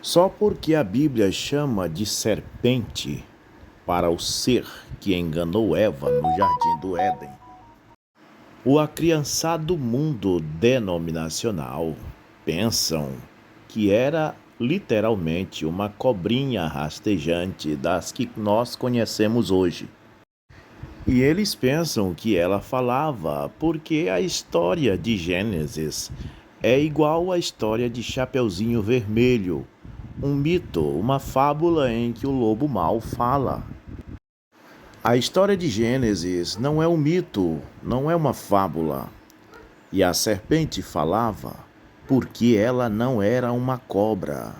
Só porque a Bíblia chama de serpente para o ser que enganou Eva no jardim do Éden, o acriançado mundo denominacional pensam que era literalmente uma cobrinha rastejante das que nós conhecemos hoje. E eles pensam que ela falava porque a história de Gênesis é igual à história de Chapeuzinho Vermelho, um mito, uma fábula em que o lobo mau fala. A história de Gênesis não é um mito, não é uma fábula. E a serpente falava porque ela não era uma cobra.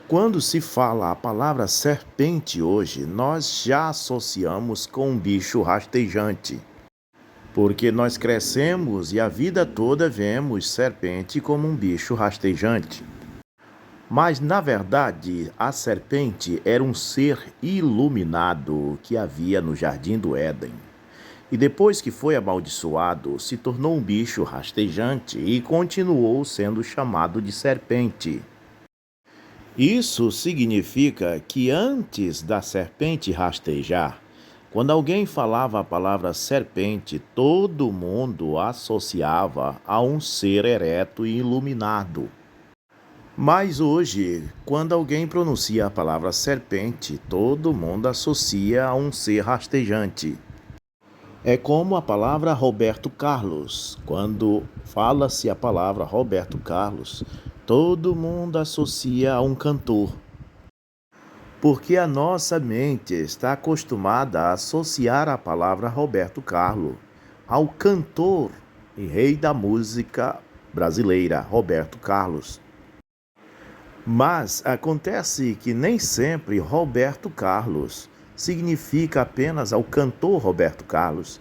Quando se fala a palavra serpente hoje, nós já associamos com um bicho rastejante. Porque nós crescemos e a vida toda vemos serpente como um bicho rastejante. Mas, na verdade, a serpente era um ser iluminado que havia no jardim do Éden. E depois que foi amaldiçoado, se tornou um bicho rastejante e continuou sendo chamado de serpente. Isso significa que antes da serpente rastejar, quando alguém falava a palavra serpente, todo mundo associava a um ser ereto e iluminado. Mas hoje, quando alguém pronuncia a palavra serpente, todo mundo associa a um ser rastejante. É como a palavra Roberto Carlos. Quando fala-se a palavra Roberto Carlos, todo mundo associa a um cantor. Porque a nossa mente está acostumada a associar a palavra Roberto Carlos ao cantor e rei da música brasileira, Roberto Carlos. Mas acontece que nem sempre Roberto Carlos significa apenas ao cantor Roberto Carlos,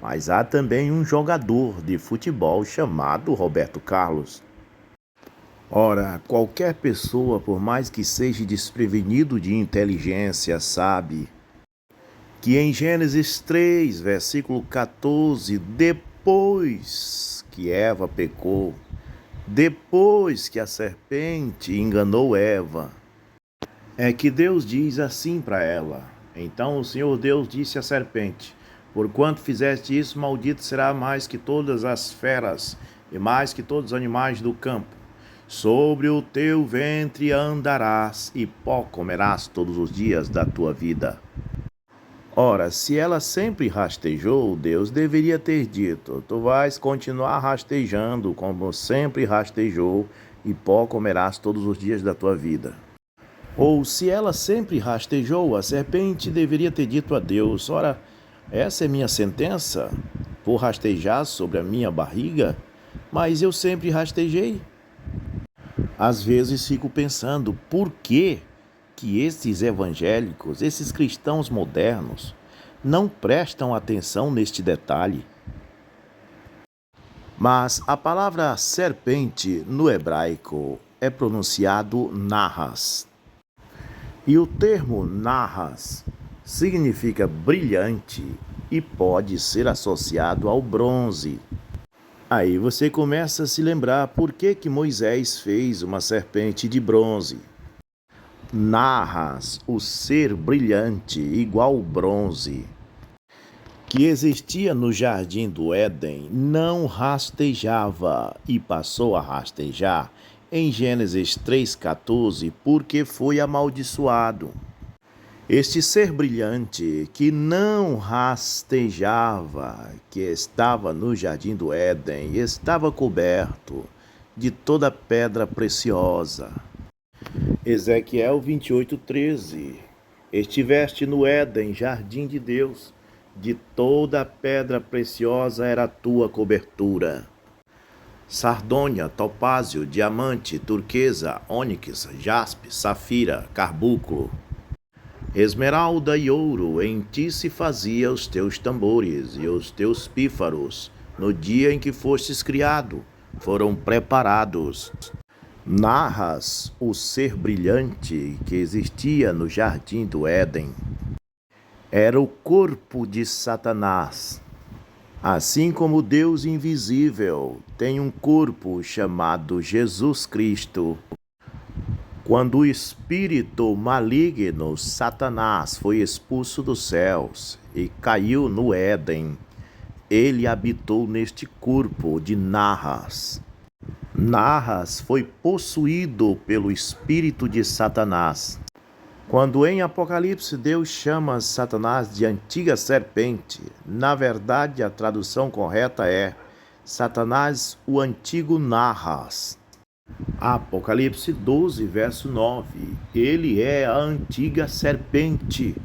mas há também um jogador de futebol chamado Roberto Carlos. Ora, qualquer pessoa, por mais que seja desprevenido de inteligência, sabe que em Gênesis 3, versículo 14, depois que Eva pecou, depois que a serpente enganou Eva, é que Deus diz assim para ela: então o Senhor Deus disse à serpente: porquanto fizeste isso, maldito será mais que todas as feras e mais que todos os animais do campo. Sobre o teu ventre andarás e pó comerás todos os dias da tua vida. Ora, se ela sempre rastejou, Deus deveria ter dito: tu vais continuar rastejando como sempre rastejou, e pó comerás todos os dias da tua vida. Ou se ela sempre rastejou, a serpente deveria ter dito a Deus: ora, essa é minha sentença? Vou rastejar sobre a minha barriga? Mas eu sempre rastejei. Às vezes fico pensando por que esses evangélicos, esses cristãos modernos, não prestam atenção neste detalhe. Mas a palavra serpente no hebraico é pronunciado narras. E o termo narras significa brilhante e pode ser associado ao bronze. Aí você começa a se lembrar por que Moisés fez uma serpente de bronze. Narras, o ser brilhante, igual bronze, que existia no jardim do Éden, não rastejava e passou a rastejar em Gênesis 3,14 porque foi amaldiçoado. Este ser brilhante que não rastejava, que estava no jardim do Éden, estava coberto de toda pedra preciosa. Ezequiel 28:13. Estiveste no Éden, jardim de Deus, de toda pedra preciosa era a tua cobertura. Sardônia, topázio, diamante, turquesa, ônix, jaspe, safira, carbunclo, esmeralda e ouro, em ti se fazia os teus tambores e os teus pífaros, no dia em que fostes criado, foram preparados. Narras o ser brilhante que existia no jardim do Éden. Era o corpo de Satanás. Assim como Deus invisível tem um corpo chamado Jesus Cristo. Quando o espírito maligno, Satanás, foi expulso dos céus e caiu no Éden, ele habitou neste corpo de Narras. Narras foi possuído pelo espírito de Satanás. Quando em Apocalipse Deus chama Satanás de antiga serpente, na verdade a tradução correta é Satanás, o antigo Narras. Apocalipse 12, verso 9. Ele é a antiga serpente.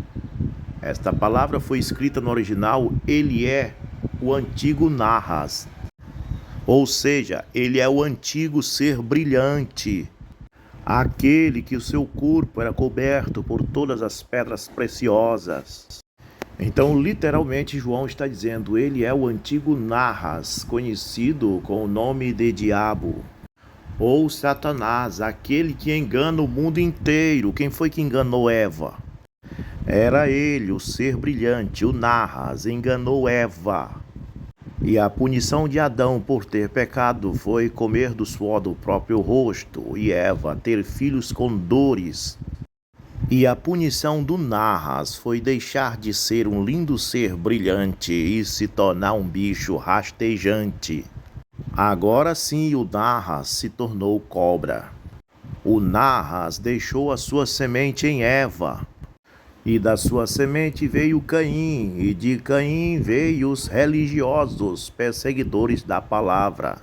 Esta palavra foi escrita no original, ele é o antigo Narras. Ou seja, ele é o antigo ser brilhante, aquele que o seu corpo era coberto por todas as pedras preciosas. Então, literalmente, João está dizendo, ele é o antigo Narras, conhecido com o nome de Diabo, ou Satanás, aquele que engana o mundo inteiro. Quem foi que enganou Eva? Era ele, o ser brilhante, o Narras, enganou Eva. E a punição de Adão por ter pecado foi comer do suor do próprio rosto, e Eva ter filhos com dores. E a punição do Narras foi deixar de ser um lindo ser brilhante e se tornar um bicho rastejante. Agora sim o Narras se tornou cobra. O Narras deixou a sua semente em Eva. E da sua semente veio Caim, e de Caim veio os religiosos, perseguidores da palavra,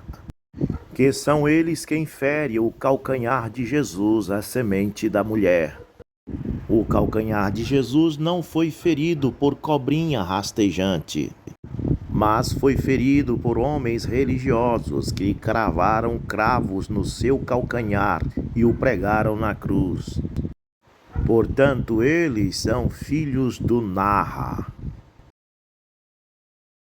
que são eles quem fere o calcanhar de Jesus, a semente da mulher. O calcanhar de Jesus não foi ferido por cobrinha rastejante, mas foi ferido por homens religiosos que cravaram cravos no seu calcanhar e o pregaram na cruz. Portanto, eles são filhos do Narra.